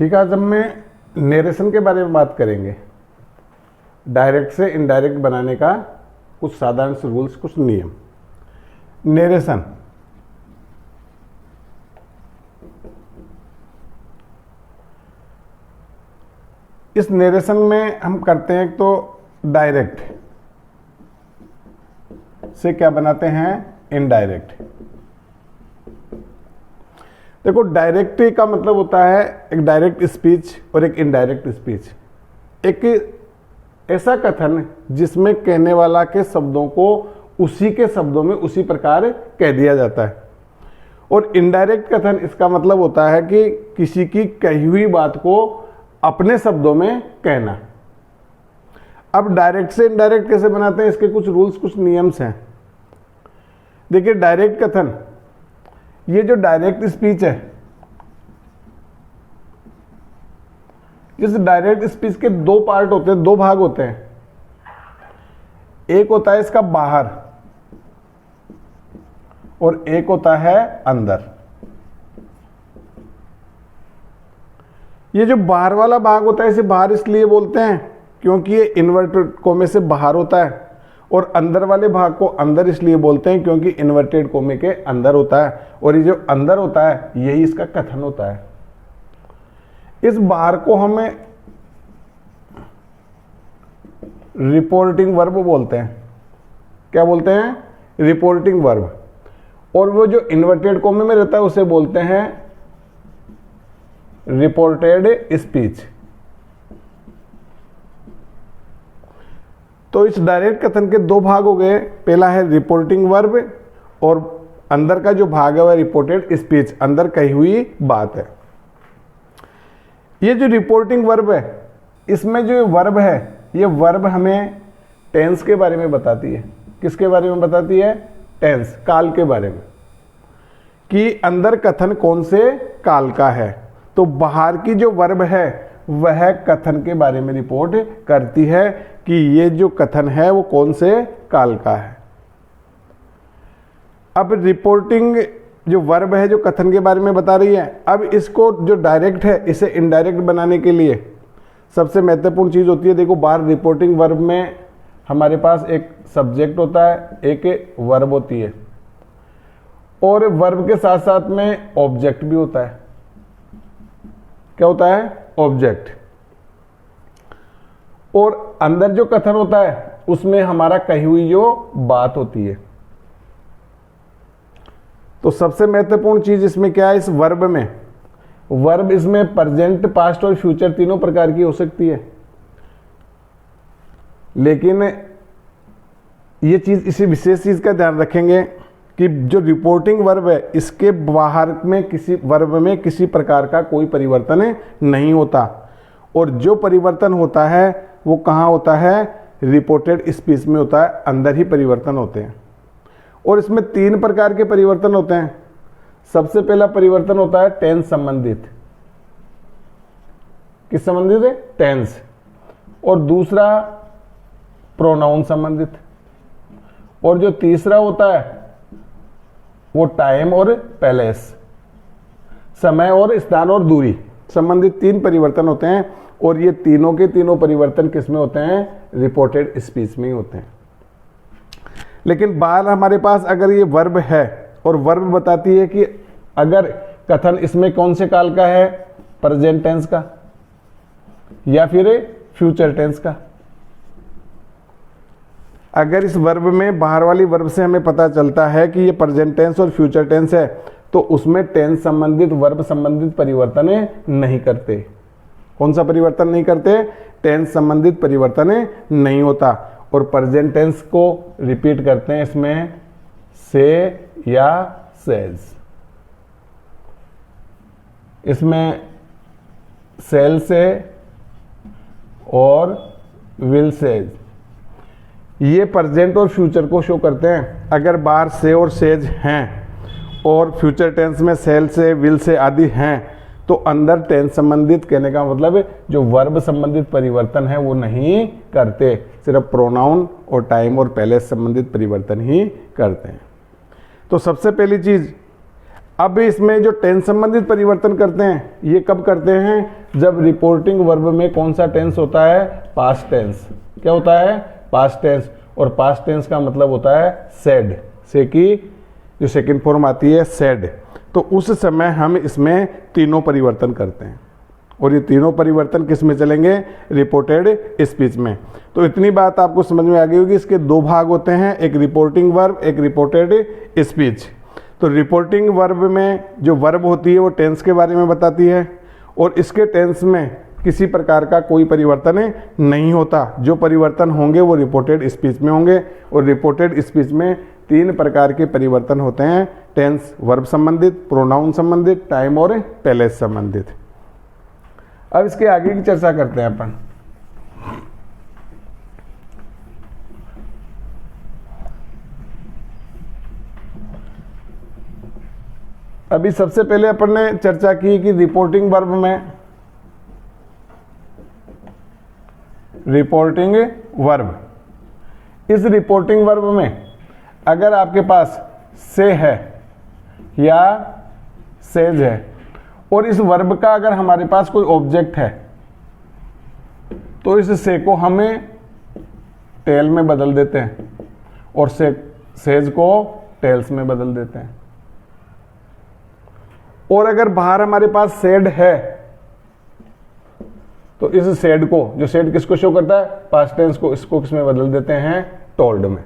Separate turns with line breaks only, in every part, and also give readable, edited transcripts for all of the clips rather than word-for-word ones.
ठीक है, आज हम नरेशन के बारे में बात करेंगे। डायरेक्ट से इनडायरेक्ट बनाने का कुछ साधारण से रूल्स, कुछ नियम। नरेशन, इस नरेशन में हम करते हैं तो डायरेक्ट से क्या बनाते हैं, इनडायरेक्ट। देखो, डायरेक्ट का मतलब होता है एक डायरेक्ट स्पीच और एक इनडायरेक्ट स्पीच। एक ऐसा कथन जिसमें कहने वाला के शब्दों को उसी के शब्दों में उसी प्रकार कह दिया जाता है। और इनडायरेक्ट कथन, इसका मतलब होता है कि किसी की कही हुई बात को अपने शब्दों में कहना। अब डायरेक्ट से इनडायरेक्ट कैसे बनाते हैं, इसके कुछ रूल्स, कुछ नियम्स हैं। देखिए, डायरेक्ट कथन, ये जो डायरेक्ट स्पीच है, इस डायरेक्ट स्पीच के दो पार्ट होते हैं, दो भाग होते हैं। एक होता है इसका बाहर और एक होता है अंदर। ये जो बाहर वाला भाग होता है, इसे बाहर इसलिए बोलते हैं क्योंकि ये इन्वर्टेड कोमे से बाहर होता है, और अंदर वाले भाग को अंदर इसलिए बोलते हैं क्योंकि इन्वर्टेड कोमे के अंदर होता है। और ये जो अंदर होता है, यही इसका कथन होता है। इस बाहर को हमें रिपोर्टिंग वर्ब बोलते हैं। क्या बोलते हैं? Reporting verb. और वो जो इन्वर्टेड कोमे में रहता है उसे बोलते हैं रिपोर्टेड स्पीच। तो इस डायरेक्ट कथन के दो भाग हो गए। पहला है रिपोर्टिंग वर्ब और अंदर का जो भाग है वह रिपोर्टेड स्पीच, अंदर कही हुई बात है। ये जो रिपोर्टिंग वर्ब है, इसमें जो वर्ब है, ये वर्ब हमें टेंस के बारे में बताती है। किसके बारे में बताती है? टेंस, काल के बारे में, कि अंदर कथन कौन से काल का है। तो बाहर की जो वर्ब है वह कथन के बारे में रिपोर्ट करती है कि ये जो कथन है वो कौन से काल का है। अब रिपोर्टिंग जो वर्ब है जो कथन के बारे में बता रही है, अब इसको जो डायरेक्ट है इसे इनडायरेक्ट बनाने के लिए सबसे महत्वपूर्ण चीज होती है। देखो, बाहर रिपोर्टिंग वर्ब में हमारे पास एक सब्जेक्ट होता है, एक वर्ब होती है, और वर्ब के साथ साथ में ऑब्जेक्ट भी होता है। क्या होता है? ऑब्जेक्ट। और अंदर जो कथन होता है उसमें हमारा कही हुई जो बात होती है। तो सबसे महत्वपूर्ण चीज इसमें क्या है? इस वर्ब में, वर्ब इसमें प्रेजेंट, पास्ट और फ्यूचर तीनों प्रकार की हो सकती है। लेकिन ये चीज, इसी विशेष चीज का ध्यान रखेंगे कि जो रिपोर्टिंग वर्ब है, इसके बाहर में किसी वर्ब में किसी प्रकार का कोई परिवर्तन नहीं होता। और जो परिवर्तन होता है वो कहाँ होता है? रिपोर्टेड स्पीच में होता है, अंदर ही परिवर्तन होते हैं। और इसमें तीन प्रकार के परिवर्तन होते हैं। सबसे पहला परिवर्तन होता है टेंस संबंधित। किस संबंधित है? टेंस। और दूसरा प्रोनाउन संबंधित। और जो तीसरा होता है वो टाइम और प्लेस, समय और स्थान और दूरी संबंधित तीन परिवर्तन होते हैं। और ये तीनों के तीनों परिवर्तन किस में होते हैं? रिपोर्टेड स्पीच में ही होते हैं। लेकिन बाहर हमारे पास अगर ये वर्ब है और वर्ब बताती है कि अगर कथन इसमें कौन से काल का है, प्रेजेंट टेंस का या फिर फ्यूचर टेंस का। अगर इस वर्ब में, बाहर वाली वर्ब से हमें पता चलता है कि ये प्रेजेंट टेंस और फ्यूचर टेंस है, तो उसमें टेंस संबंधित, वर्ब संबंधित परिवर्तन नहीं करते। कौन सा परिवर्तन नहीं करते? टेंस संबंधित परिवर्तन नहीं होता। और प्रेजेंट टेंस को रिपीट करते हैं इसमें से या सेज। इसमें सेल से और विल सेज, ये प्रेजेंट और फ्यूचर को शो करते हैं। अगर बाहर से और सेज हैं और फ्यूचर टेंस में सेल से, विल से आदि हैं, तो अंदर टेंस संबंधित, कहने का मतलब जो वर्ब संबंधित परिवर्तन है वो नहीं करते, सिर्फ प्रोनाउन और टाइम और प्लेस संबंधित परिवर्तन ही करते हैं। तो सबसे पहली चीज, अब इसमें जो टेंस संबंधित परिवर्तन करते हैं ये कब करते हैं, जब रिपोर्टिंग वर्ब में कौन सा टेंस होता है, पास्ट टेंस। क्या होता है, पास्ट टेंस। और पास्ट टेंस का मतलब होता है सेड, से की जो सेकंड फॉर्म आती है सेड। तो उस समय हम इसमें तीनों परिवर्तन करते हैं और ये तीनों परिवर्तन किस में चलेंगे, रिपोर्टेड स्पीच में। तो इतनी बात आपको समझ में आ गई होगी। इसके दो भाग होते हैं, एक रिपोर्टिंग वर्ब, एक रिपोर्टेड स्पीच। तो रिपोर्टिंग वर्ब में जो वर्ब होती है वो टेंस के बारे में बताती है और इसके टेंस में किसी प्रकार का कोई परिवर्तन नहीं होता। जो परिवर्तन होंगे वो रिपोर्टेड स्पीच में होंगे और रिपोर्टेड स्पीच में 3 प्रकार के परिवर्तन होते हैं, टेंस, वर्ब संबंधित, प्रोनाउन संबंधित, टाइम और प्लेस संबंधित। अब इसके आगे की चर्चा करते हैं अपन। अभी सबसे पहले अपन ने चर्चा की कि रिपोर्टिंग वर्ब में, रिपोर्टिंग वर्ब, इस रिपोर्टिंग वर्ब में अगर आपके पास से है या सेज है और इस वर्ब का अगर हमारे पास कोई ऑब्जेक्ट है तो इस से को हमें टेल में बदल देते हैं और सेज को टेल्स में बदल देते हैं। और अगर बाहर हमारे पास सेड है तो इस सेड को, जो सेड किसको शो करता है, पास्ट टेंस को, इसको किसमें बदल देते हैं, टोल्ड में।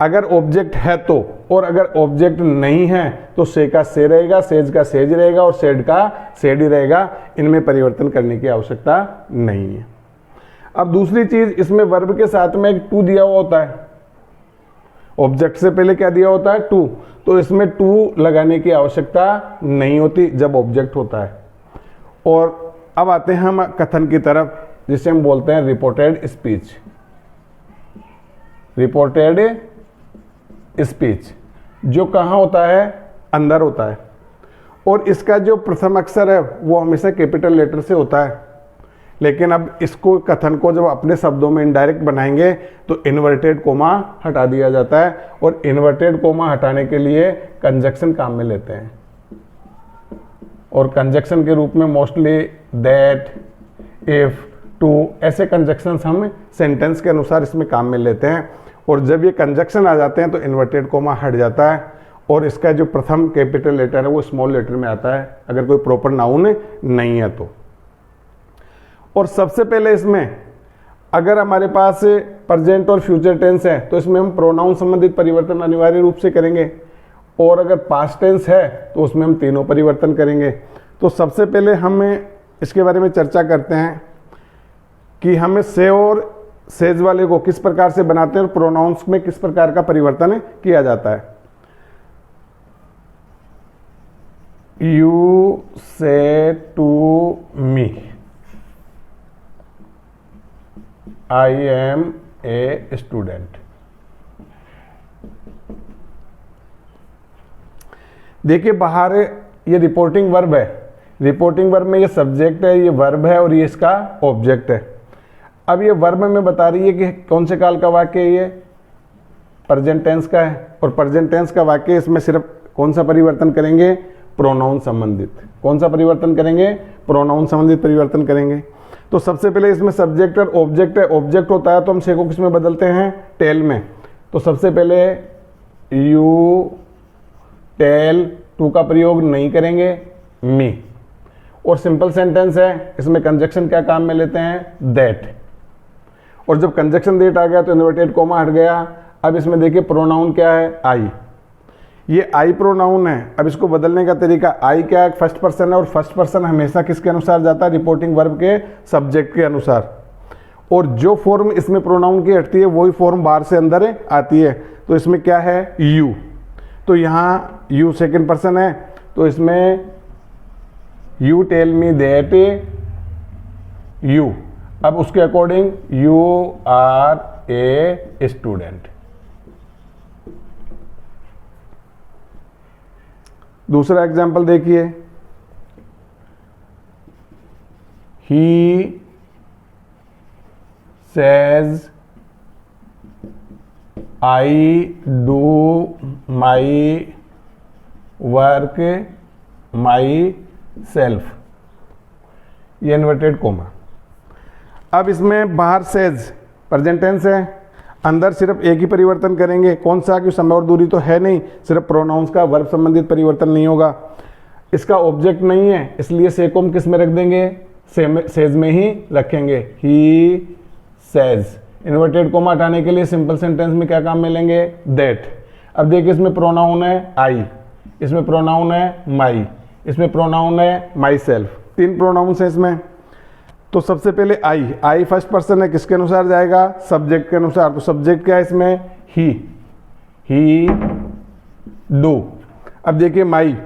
अगर ऑब्जेक्ट है तो, और अगर ऑब्जेक्ट नहीं है तो से का से रहेगा, सेज का सेज रहेगा और सेड का सेड ही रहेगा। इनमें परिवर्तन करने की आवश्यकता नहीं है। अब दूसरी चीज, इसमें वर्ब के साथ में एक टू दिया हुआ होता है। ऑब्जेक्ट से पहले क्या दिया होता है, टू। तो इसमें टू लगाने की आवश्यकता नहीं होती जब ऑब्जेक्ट होता है। और अब आते हैं हम कथन की तरफ, जिसे हम बोलते हैं रिपोर्टेड स्पीच। रिपोर्टेड स्पीच जो कहाँ होता है, अंदर होता है और इसका जो प्रथम अक्षर है वो हमेशा कैपिटल लेटर से होता है। लेकिन अब इसको, कथन को जब अपने शब्दों में इनडायरेक्ट बनाएंगे तो इन्वर्टेड कोमा हटा दिया जाता है और इन्वर्टेड कोमा हटाने के लिए कंजक्शन काम में लेते हैं। और कंजक्शन के रूप में मोस्टली दैट, इफ, टू, ऐसे कंजक्शंस हम सेंटेंस के अनुसार इसमें काम में लेते हैं। और जब ये कंजक्शन आ जाते हैं तो इन्वर्टेड कोमा हट जाता है और इसका जो प्रथम कैपिटल लेटर है वो स्मॉल लेटर में आता है अगर कोई प्रॉपर नाउन नहीं है तो। और सबसे पहले इसमें अगर हमारे पास प्रेजेंट और फ्यूचर टेंस है तो इसमें हम प्रोनाउन संबंधित परिवर्तन अनिवार्य रूप से करेंगे और अगर पास्ट टेंस है तो उसमें हम तीनों परिवर्तन करेंगे। तो सबसे पहले हम इसके बारे में चर्चा करते हैं कि हमें से और सेज वाले को किस प्रकार से बनाते हैं और प्रोनाउंस में किस प्रकार का परिवर्तन किया जाता है। You say to me, I am a student. देखिए बाहर ये रिपोर्टिंग वर्ब है, रिपोर्टिंग वर्ब में ये सब्जेक्ट है, ये वर्ब है और ये इसका ऑब्जेक्ट है। अब ये वर्ब में बता रही है कि कौन से काल का वाक्य है, ये प्रेजेंट टेंस का है और प्रेजेंट टेंस का वाक्य, इसमें सिर्फ कौन सा परिवर्तन करेंगे, प्रोनाउन संबंधित। कौन सा परिवर्तन करेंगे, प्रोनाउन संबंधित परिवर्तन करेंगे। तो सबसे पहले इसमें सब्जेक्ट और ऑब्जेक्ट है। ऑब्जेक्ट होता है तो हम से को किस में बदलते हैं, टेल में। तो सबसे पहले यू टेल, टू का प्रयोग नहीं करेंगे, मी। और सिंपल सेंटेंस है, इसमें कंजक्शन क्या काम में लेते हैं, दैट। और जब कंजक्शन दैट आ गया तो इन्वर्टेड कोमा हट गया। अब इसमें देखिए प्रोनाउन क्या है, आई। ये आई प्रोनाउन है। अब इसको बदलने का तरीका, आई क्या है, फर्स्ट पर्सन है और फर्स्ट पर्सन हमेशा किसके अनुसार जाता है, रिपोर्टिंग वर्ब के सब्जेक्ट के अनुसार। और जो फॉर्म इसमें प्रोनाउन की हटती है वही फॉर्म बाहर से अंदर आती है। तो इसमें क्या है, यू। तो यहाँ यू सेकंड पर्सन है तो इसमें you tell me that you. अब उसके according you are a student. दूसरा एग्जाम्पल देखिए, he says I do my work myself, ये इन्वर्टेड कोमा। अब इसमें बाहर सेज प्रेजेंट टेंस है, अंदर सिर्फ एक ही परिवर्तन करेंगे, कौन सा, कि समय और दूरी तो है नहीं, सिर्फ प्रोनाउंस का वर्ब संबंधित परिवर्तन नहीं होगा। इसका ऑब्जेक्ट नहीं है, इसलिए से को हम किस में रख देंगे, सेज में ही रखेंगे, ही सेज। इन्वर्टेड कोमा हटाने के लिए सिंपल सेंटेंस में क्या काम में लेंगे, दैट। अब देखिए इसमें प्रोनाउन है आई, इसमें प्रोनाउन है माई, इसमें प्रोनाउन है माई सेल्फ, 3 प्रोनाउंस हैं इसमें। तो सबसे पहले आई फर्स्ट पर्सन है, किसके अनुसार जाएगा, सब्जेक्ट के अनुसार। तो सब्जेक्ट क्या है इसमें, ही डू। अब देखिए माई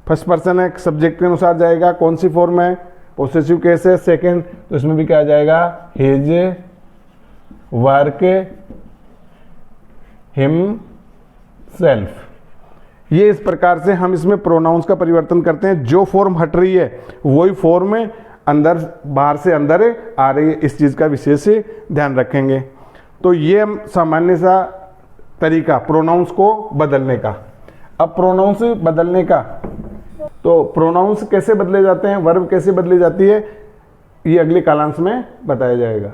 फर्स्ट पर्सन है, सब्जेक्ट के अनुसार जाएगा, कौन सी फॉर्म है, पोसेसिव केस है सेकंड, तो इसमें भी क्या आ जाएगा, हिज वर्क हिम सेल्फ। ये इस प्रकार से हम इसमें प्रोनाउंस का परिवर्तन करते हैं, जो फॉर्म हट रही है वही फॉर्म में अंदर बाहर से अंदर आ रही है, इस चीज का विशेष ध्यान रखेंगे। तो ये सामान्य सा तरीका प्रोनाउंस को बदलने का। अब प्रोनाउंस बदलने का, तो प्रोनाउंस कैसे बदले जाते हैं, वर्ब कैसे बदली जाती है, ये अगले कालांश में बताया जाएगा।